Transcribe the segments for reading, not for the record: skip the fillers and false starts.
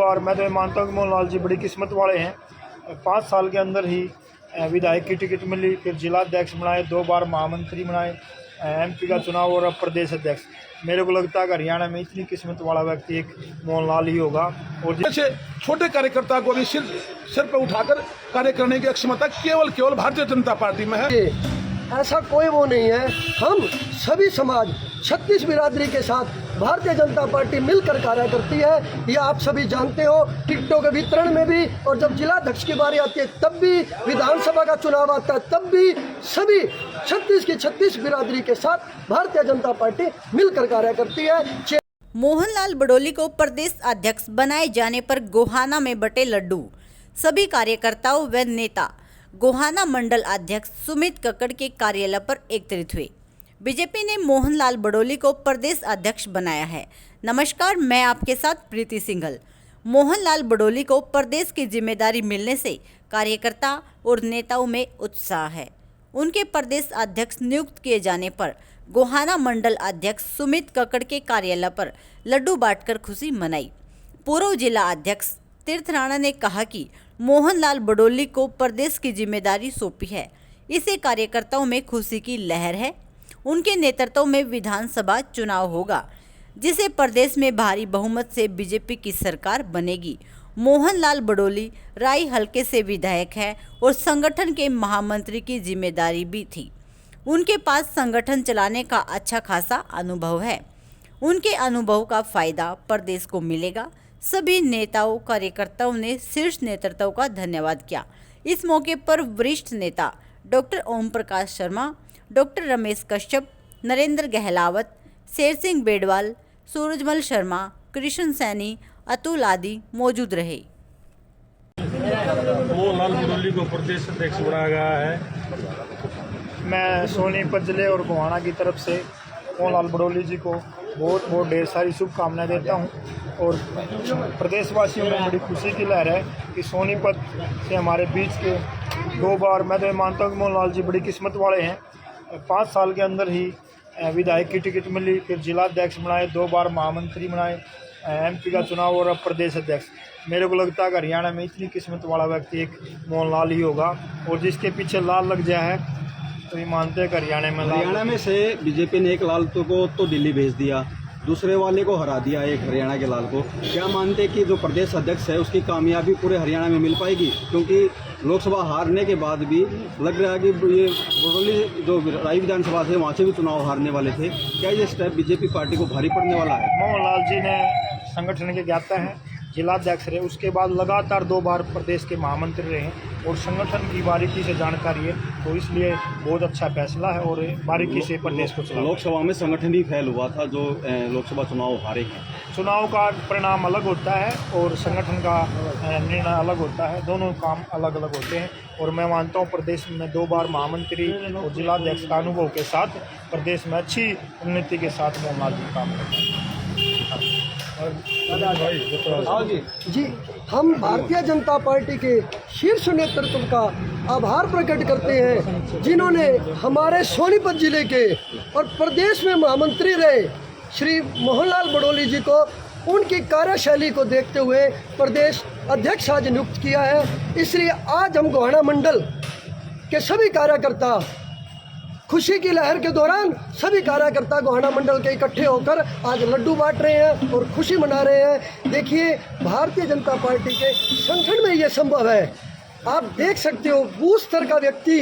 बार, मैं तो ये मानता हूँ कि मोहनलाल जी बड़ी किस्मत वाले हैं। 5 साल के अंदर ही विधायक की टिकट मिली, फिर जिलाध्यक्ष बनाए, 2 बार महामंत्री बनाए, एमपी का चुनाव और अब प्रदेश अध्यक्ष। मेरे को लगता है कि हरियाणा में इतनी किस्मत वाला व्यक्ति एक मोहनलाल ही होगा। और जैसे छोटे कार्यकर्ता को भी सिर पे उठाकर कार्य करने की क्षमता केवल भारतीय जनता पार्टी में है। ऐसा कोई वो नहीं है। हम सभी समाज 36 बिरादरी के साथ भारतीय जनता पार्टी मिलकर कार्य करती है। ये आप सभी जानते हो। टिकटों के वितरण में भी, और जब जिलाध्यक्ष की बारी आती है तब भी, विधानसभा का चुनाव आता है तब भी, सभी 36 की 36 बिरादरी के साथ भारतीय जनता पार्टी मिलकर कार्य करती है। मोहनलाल बडोली को प्रदेश अध्यक्ष बनाए जाने पर गोहाना में बटे लड्डू। सभी कार्यकर्ताओं व नेता गोहाना मंडल अध्यक्ष सुमित कक्कड़ के कार्यालय पर एकत्रित हुए। बीजेपी ने मोहनलाल बडोली को प्रदेश अध्यक्ष बनाया है। नमस्कार, मैं आपके साथ प्रीति सिंघल। मोहनलाल बडोली को प्रदेश की जिम्मेदारी मिलने से कार्यकर्ता और नेताओं में उत्साह है। उनके प्रदेश अध्यक्ष नियुक्त किए जाने पर गोहाना मंडल अध्यक्ष सुमित कक्कड़ के कार्यालय पर लड्डू बांटकर खुशी मनाई। पूर्व जिला अध्यक्ष तीर्थ राणा ने कहा कि मोहनलाल बडोली को प्रदेश की जिम्मेदारी सौंपी है, इसे कार्यकर्ताओं में खुशी की लहर है। उनके नेतृत्व में विधानसभा चुनाव होगा, जिसे प्रदेश में भारी बहुमत से बीजेपी की सरकार बनेगी। मोहनलाल बडोली राई हलके से विधायक है और संगठन के महामंत्री की जिम्मेदारी भी थी। उनके पास संगठन चलाने का अच्छा खासा अनुभव है। उनके अनुभव का फायदा प्रदेश को मिलेगा। सभी नेताओं कार्यकर्ताओं ने शीर्ष नेतृत्व का धन्यवाद किया। इस मौके पर वरिष्ठ नेता डॉक्टर ओम प्रकाश शर्मा, डॉक्टर रमेश कश्यप, नरेंद्र गहलावत, शेर सिंह बेडवाल, सूरजमल शर्मा, कृष्ण सैनी, अतुल आदि मौजूद रहे। मोहनलाल बडोली को प्रदेश अध्यक्ष बनाया गया है। मैं सोनीपत जिले और गोहाना की तरफ से मोहनलाल बडोली जी को बहुत बहुत ढेर सारी शुभकामनाएं देता हूं। और प्रदेशवासियों में बड़ी खुशी की लहर है कि सोनीपत से हमारे बीच के 2 बार, मैं तो ये मानता हूँ कि मोहनलाल जी बड़ी किस्मत वाले हैं। 5 साल के अंदर ही विधायक की टिकट मिली, फिर जिलाध्यक्ष बनाए, 2 बार महामंत्री बनाए, एमपी का चुनाव और अब प्रदेश अध्यक्ष। मेरे को लगता है कि हरियाणा में इतनी किस्मत वाला व्यक्ति एक मोहनलाल ही होगा। और जिसके पीछे लाल लग जाए है तो ये मानते हैं कि हरियाणा में से बीजेपी ने एक लाल को तो दिल्ली भेज दिया, दूसरे वाले को हरा दिया, एक हरियाणा के लाल को। क्या मानते हैं कि जो प्रदेश अध्यक्ष है उसकी कामयाबी पूरे हरियाणा में मिल पाएगी? क्योंकि लोकसभा हारने के बाद भी लग रहा है कि ये बडोली जो राई विधानसभा से वहाँ से भी चुनाव हारने वाले थे। क्या ये स्टेप बीजेपी पार्टी को भारी पड़ने वाला है? मोहनलाल जी ने संगठन के ज्ञाता हैं, जिलाध्यक्ष रहे, उसके बाद लगातार 2 बार प्रदेश के महामंत्री रहे और संगठन की बारीकी से जानकारी है, तो इसलिए बहुत अच्छा फैसला है और बारीकी से प्रदेश को चला। लोकसभा में संगठन ही फैल हुआ था जो लोकसभा चुनाव हारे हैं। चुनाव का परिणाम अलग होता है और संगठन का निर्णय अलग होता है, दोनों काम अलग अलग होते हैं। और मैं मानता हूँ प्रदेश में 2 बार महामंत्री और जिलाध्यक्ष का अनुभव के साथ प्रदेश में अच्छी उन्नति के साथ मोहनलाल जी काम करते हैं। जी, हम भारतीय जनता पार्टी के शीर्ष नेतृत्व का आभार प्रकट करते हैं, जिन्होंने हमारे सोनीपत जिले के और प्रदेश में महामंत्री रहे श्री मोहनलाल बडोली जी को उनकी कार्यशैली को देखते हुए प्रदेश अध्यक्ष आज नियुक्त किया है। इसलिए आज हम गोहाना मंडल के सभी कार्यकर्ता खुशी की लहर के दौरान सभी कार्यकर्ता गोहाना मंडल के इकट्ठे होकर आज लड्डू बांट रहे हैं और खुशी मना रहे हैं। देखिए, भारतीय जनता पार्टी के संगठन में ये संभव है। आप देख सकते हो बूथ स्तर का व्यक्ति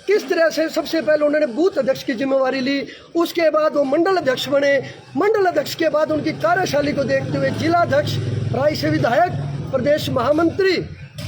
किस तरह से सबसे पहले उन्होंने बूथ अध्यक्ष की जिम्मेवारी ली, उसके बाद वो मंडल अध्यक्ष बने, मंडल अध्यक्ष के बाद उनकी कार्यशैली को देखते हुए जिलाध्यक्ष, राई से विधायक, प्रदेश महामंत्री।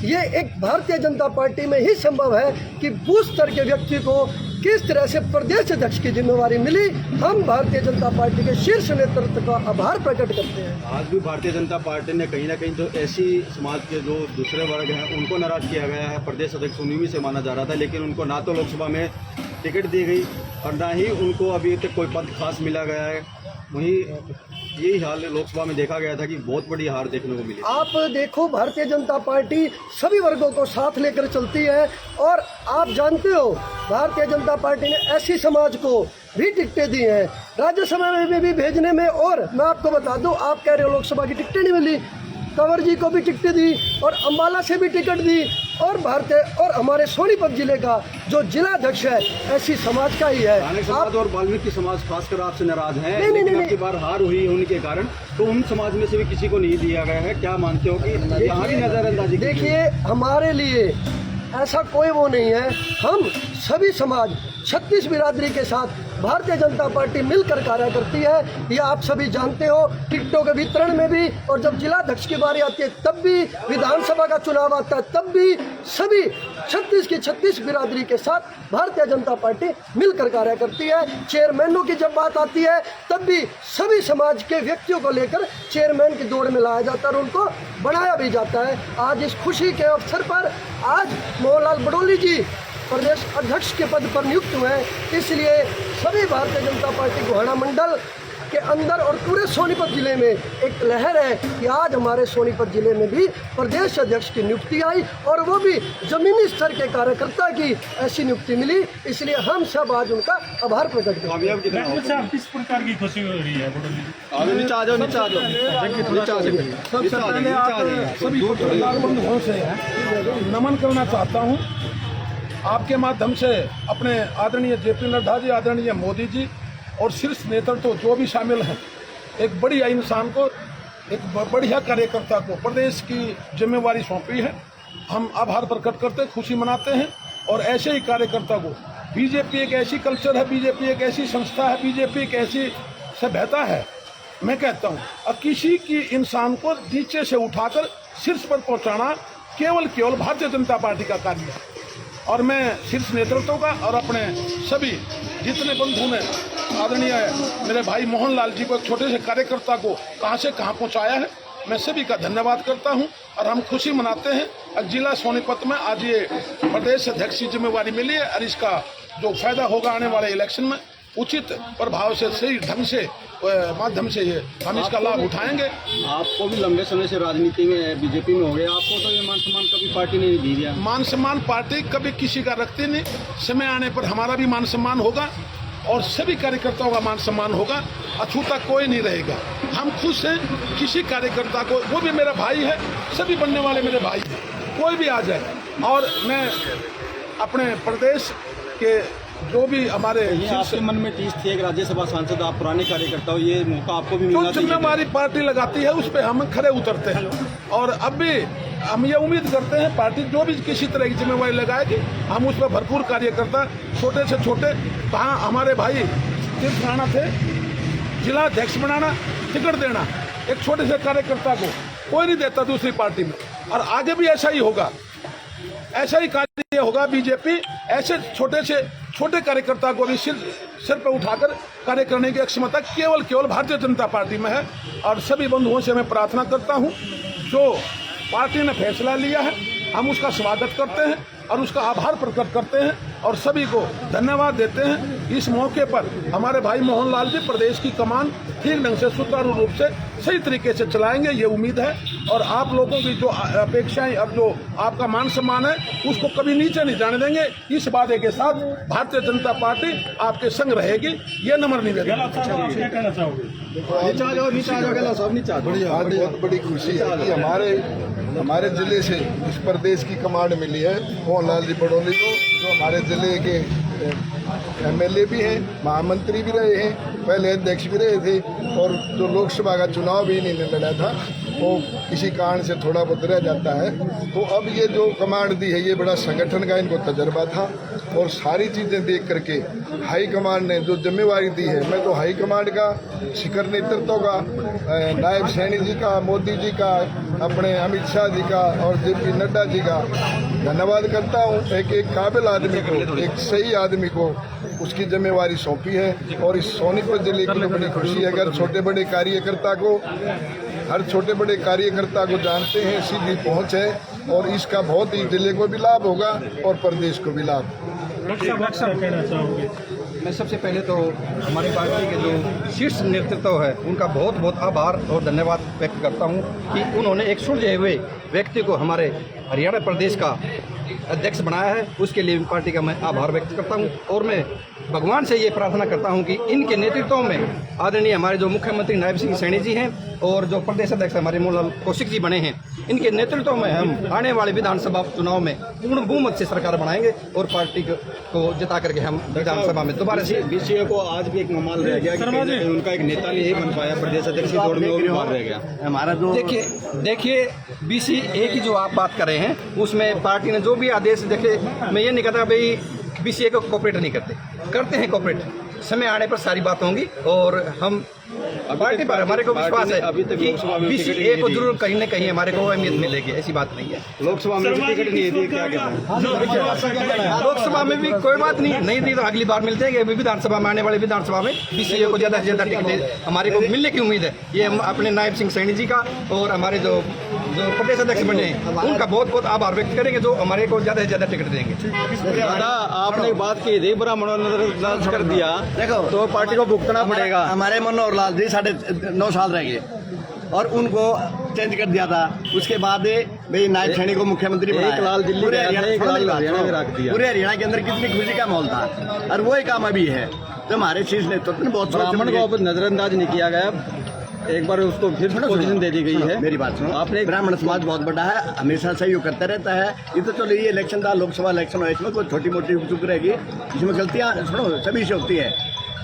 ये एक भारतीय जनता पार्टी में ही संभव है कि बूथ स्तर के व्यक्ति को किस तरह से प्रदेश अध्यक्ष की जिम्मेवारी मिली। हम भारतीय जनता पार्टी के शीर्ष नेतृत्व का आभार प्रकट करते हैं। आज भी भारतीय जनता पार्टी ने कहीं ना कहीं जो ऐसी समाज के जो दूसरे वर्ग हैं उनको नाराज किया गया है। प्रदेश अध्यक्ष उन्हीं से माना जा रहा था, लेकिन उनको ना तो लोकसभा में टिकट दी गई और ना ही उनको अभी तक कोई पद खास मिला गया है। वहीं यही हाल लोकसभा में देखा गया था कि बहुत बड़ी हार देखने को मिली। आप देखो, भारतीय जनता पार्टी सभी वर्गों को साथ लेकर चलती है और आप जानते हो भारतीय जनता पार्टी ने ऐसी समाज को भी टिकटें दी हैं राज्यसभा में भी भेजने में। और मैं आपको बता दूं, आप कह रहे हो लोकसभा की टिकटें नहीं मिली, कंवर जी को भी टिकट दी और अम्बाला से भी टिकट दी और और हमारे सोनीपत जिले का जो जिला अध्यक्ष है ऐसी समाज का ही है। धार्मिक समाज और वाल्मीकि समाज खासकर आपसे नाराज हैं। नहीं, लेकिन आपकी बार हार हुई उनके कारण, तो उन समाज में से भी किसी को नहीं दिया गया है। क्या मानते हो कि यहाँ भी नजरअंदाजी? देखिए, हमारे लिए ऐसा कोई वो नहीं है। हम सभी समाज 36 बिरादरी के साथ भारतीय जनता पार्टी मिलकर कार्य करती है। ये आप सभी जानते हो। टिकटों के वितरण में भी, और जब जिलाध्यक्ष की बारी आती है तब भी, विधानसभा का चुनाव आता है तब भी, सभी 36 की 36 बिरादरी के साथ भारतीय जनता पार्टी मिलकर कार्य करती है। चेयरमैनों की जब बात आती है तब भी सभी समाज के व्यक्तियों को लेकर चेयरमैन की दौड़ में लाया जाता है और उनको बनाया भी जाता है। आज इस खुशी के अवसर पर आज मोहनलाल बड़ोली जी प्रदेश अध्यक्ष के पद पर नियुक्त हुए, इसलिए सभी भारतीय जनता पार्टी गोहाना मंडल के अंदर और पूरे सोनीपत जिले में एक लहर है कि आज हमारे सोनीपत जिले में भी प्रदेश अध्यक्ष की नियुक्ति आई और वो भी जमीनी स्तर के कार्यकर्ता की ऐसी नियुक्ति मिली। इसलिए हम सब आज उनका आभार प्रकट करते हैं। अच्छा, किस प्रकार की खुशी हो रही है बड़ोली जी? नीचे आ जाओ, नीचे आ जाओ, नीचे आ जाओ। सबसे पहले आप सभी पत्रकार बंधुओं से नमन करना चाहता हूँ। आपके माध्यम से अपने आदरणीय जेपी नड्डा जी, आदरणीय मोदी जी और शीर्ष नेतृत्व जो भी शामिल हैं, एक बढ़िया इंसान को, एक बढ़िया कार्यकर्ता को प्रदेश की जिम्मेवारी सौंपी है। हम आभार प्रकट करते, खुशी मनाते हैं और ऐसे ही कार्यकर्ता को, बीजेपी एक ऐसी कल्चर है, बीजेपी एक ऐसी संस्था है, बीजेपी एक ऐसी सभ्यता है। मैं कहता हूँ अब किसी की इंसान को नीचे से उठाकर शीर्ष पर पहुँचाना केवल भारतीय जनता पार्टी का कार्य है। और मैं शीर्ष नेतृत्व का और अपने सभी जितने बंधु ने आदरणीय मेरे भाई मोहनलाल जी को, एक छोटे से कार्यकर्ता को कहां से कहां पहुंचाया है, मैं सभी का धन्यवाद करता हूं। और हम खुशी मनाते हैं जिला सोनीपत में आज ये प्रदेश अध्यक्ष की जिम्मेवारी मिली है और इसका जो फायदा होगा आने वाले इलेक्शन में उचित प्रभाव से, सही ढंग से, माध्यम से ये हम इसका लाभ उठाएंगे। आपको भी लंबे समय से राजनीति में, बीजेपी में हो गए, आपको तो ये मान सम्मान कभी पार्टी नहीं दी गया? मान सम्मान पार्टी कभी किसी का रखती नहीं। समय आने पर हमारा भी मान सम्मान होगा और सभी कार्यकर्ताओं का मान सम्मान होगा। अछूता कोई नहीं रहेगा। हम खुश हैं, किसी कार्यकर्ता को, वो भी मेरा भाई है, सभी बनने वाले मेरे भाई हैं, कोई भी आ जाए। और मैं अपने प्रदेश के जो भी हमारे आपके मन में चीज थी, एक राज्यसभा सांसद, आप पुराने कार्यकर्ता हो, ये मौका आपको भी मिलना चाहिए। जो जिम्मेवारी पार्टी लगाती है उस पर हम खरे उतरते हैं और अब भी हम ये उम्मीद करते हैं पार्टी जो भी किसी तरह की जिम्मेवारी लगाएगी हम उस पर भरपूर कार्यकर्ता, छोटे से छोटे, कहाँ हमारे भाई तीर्थ राणा थे, जिला अध्यक्ष बनाना, टिकट देना एक छोटे से कार्यकर्ता को कोई नहीं देता दूसरी पार्टी में, और आगे भी ऐसा ही होगा, ऐसा ही कार्य होगा। बीजेपी ऐसे छोटे से छोटे कार्यकर्ता को भी सिर पर उठाकर कार्य करने की क्षमता केवल भारतीय जनता पार्टी में है। और सभी बंधुओं से मैं प्रार्थना करता हूं, जो पार्टी ने फैसला लिया है हम उसका स्वागत करते हैं और उसका आभार प्रकट करते हैं और सभी को धन्यवाद देते हैं। इस मौके पर हमारे भाई मोहनलाल जी प्रदेश की कमान ठीक ढंग से, सुचारू रूप से, सही तरीके से चलाएंगे, ये उम्मीद है। और आप लोगों की जो अपेक्षाएं और जो आपका मान सम्मान है उसको कभी नीचे नहीं जाने देंगे। इस वादे के साथ भारतीय जनता पार्टी आपके संग रहेगी, ये नम्र निवेदन। क्या कहना चाहोगे? बहुत बड़ी खुशी है कि हमारे जिले से इस प्रदेश की कमांड मिली है मोहनलाल जी बड़ोली को, जो हमारे जिले के एमएलए भी हैं, महामंत्री भी रहे हैं, पहले अध्यक्ष भी रहे थे और जो लोकसभा का चुनाव भी इन्होंने लड़ा था वो किसी कारण से थोड़ा बहुत रह जाता है। तो अब ये जो कमांड दी है ये बड़ा संगठन का इनको तजर्बा था और सारी चीज़ें देख करके हाई कमांड ने जो जिम्मेवारी दी है, मैं तो हाई कमांड का, शिखर नेतृत्व का, नायब सैनी जी का, मोदी जी का, अपने अमित शाह जी का और जेपी नड्डा जी का धन्यवाद करता हूँ। एक काबिल आदमी को, एक सही आदमी को उसकी जिम्मेवारी सौंपी है और इस सोनीपत जिले की बड़ी खुशी है। अगर छोटे बड़े कार्यकर्ता को, हर छोटे बड़े कार्यकर्ता को जानते हैं, सीधी पहुंच है और इसका बहुत ही जिले को भी लाभ होगा और प्रदेश को भी लाभ। कहना चाहोगे? मैं सबसे पहले तो हमारी पार्टी के जो शीर्ष नेतृत्व है उनका बहुत बहुत आभार और धन्यवाद व्यक्त करता हूं कि उन्होंने एक सुलझे हुए व्यक्ति को हमारे हरियाणा प्रदेश का अध्यक्ष बनाया है उसके लिए पार्टी का मैं आभार व्यक्त करता हूँ। और मैं भगवान से ये प्रार्थना करता हूँ कि इनके नेतृत्व में आदरणीय हमारे जो मुख्यमंत्री नायब सिंह सैनी जी हैं और जो प्रदेश अध्यक्ष हमारे मोहनलाल कौशिक जी बने हैं, इनके नेतृत्व में हम आने वाले विधानसभा चुनाव में पूर्ण बहुमत से सरकार बनाएंगे और पार्टी को जिता करके हम विधानसभा में दोबारा से। बीसीए को आज भी एक ममाल रह गया कि उनका एक नेता नहीं बन पाया, प्रदेश अध्यक्ष की दौड़ में वो भी बाहर रह गया। हमारा जो देखिए BCA की जो आप बात कर रहे हैं उसमें पार्टी ने जो भी आदेश देखे, मैं ये नहीं कहता भाई BCA को कोऑपरेट नहीं करते हैं कोऑपरेट, समय आने पर सारी बात होंगी और हम पार्टी पर हमारे को विश्वास है अभी तक कि लोकसभा में BCA को जरूर कहीं न कहीं हमारे को अहमियत मिलेगी, ऐसी बात नहीं है। लोकसभा में भी टिकट नहीं दी, क्या कहते हैं? लोकसभा में भी कोई बात नहीं दी तो अगली बार मिलते हैं। विधानसभा में आने वाले विधानसभा में BCA को ज़्यादा से ज़्यादा टिकट हमारे को मिलने की उम्मीद है। ये हम अपने नायब सिंह सैनी जी का और हमारे जो प्रदेश अध्यक्ष बने हैं उनका बहुत बहुत आभार व्यक्त करेंगे जो हमारे को ज़्यादा से ज़्यादा टिकट देंगे। दादा आपने एक बात की थी, ब्राह्मणों ने नजरअंदाज कर दिया तो पार्टी को भुगतना पड़ेगा। हमारे मनोहर लाल जी 9.5 साल रह गए और उनको चेंज कर दिया था। उसके बाद भाई नायब सैनी को मुख्यमंत्री बनाया। एक लाल दिल्ली पूरे गया था, एक लाल हरियाणा में रख दिया। पूरे हरियाणा के अंदर कितनी खुशी का माहौल था और वही काम अभी है। तो हमारे शीर्ष नेतृत्व ने बहुत ब्राह्मण को अब नजरअंदाज नहीं किया गया, एक बार उसको फिर पोजीशन दे दी गई है। मेरी बात सुनो, आपने ब्राह्मण समाज बहुत बड़ा है, हमेशा सहयोग करता रहता है। ये तो चलो ये इलेक्शन था, लोकसभा इलेक्शन हो, इसमें कोई छोटी मोटी चूक रहेगी, इसमें गलतियाँ सुनो सभी से होती है।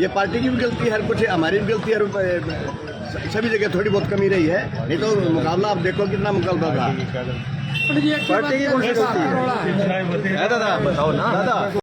ये पार्टी की भी गलती है, हर कुछ हमारी भी गलती है, सभी जगह थोड़ी बहुत कमी रही है। नहीं तो मुकाबला आप देखो कितना मुकाबला था। पार्टी की कौन सी गलती है? दादा बताओ ना दादा।